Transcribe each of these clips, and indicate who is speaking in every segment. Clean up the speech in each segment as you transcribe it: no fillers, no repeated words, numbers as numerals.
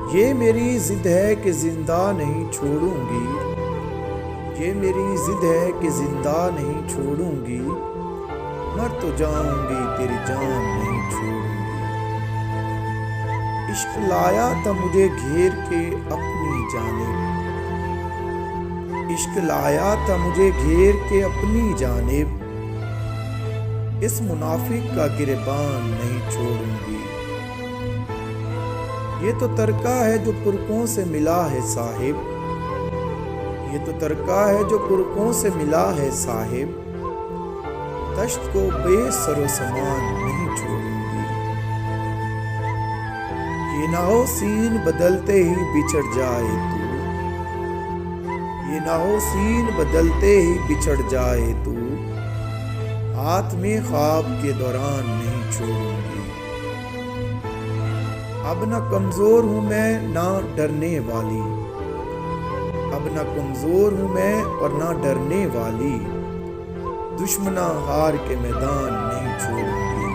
Speaker 1: ये मेरी जिद है कि जिंदा नहीं छोड़ूंगी, ये मेरी जिद है कि जिंदा नहीं छोड़ूंगी, मर तो जाऊंगी तेरी जान नहीं छोड़ूंगी। इश्क लाया था मुझे घेर के अपनी जानिब, इश्क लाया था मुझे घेर के अपनी जानिब, इस मुनाफिक का गिरबान नहीं छोड़ूंगी। ये तो तरका है जो पुरखों से मिला है साहिब, ये तो तरका है जो पुरखों से मिला है साहिब, तश्त को बेसरो समान नहीं छोड़ूंगी। ये ना हो सीन बदलते ही बिछड़ जाए तू, ये ना हो सीन बदलते ही बिछड़ जाए तू, हाथ में ख्वाब के दौरान नहीं छोड़ूंगी। अब न कमजोर हूं मैं ना डरने वाली, अब न कमजोर हूं मैं और ना डरने वाली, दुश्मना हार के मैदान नहीं छोड़ूंगी।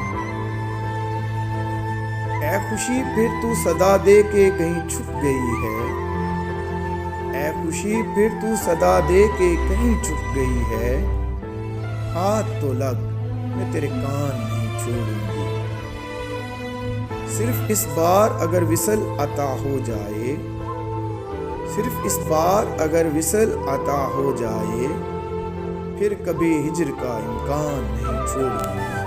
Speaker 1: ऐ खुशी फिर तू सदा दे के कहीं छुप गई है, ऐ खुशी फिर तू सदा दे के कहीं छुप गई है, हाथ तो लग मैं तेरे कान नहीं छोड़ूंगी। सिर्फ इस बार अगर विसल अता हो जाए, सिर्फ इस बार अगर विसल अता हो जाए, फिर कभी हिज्र का इम्कान नहीं छोड़ूंगी।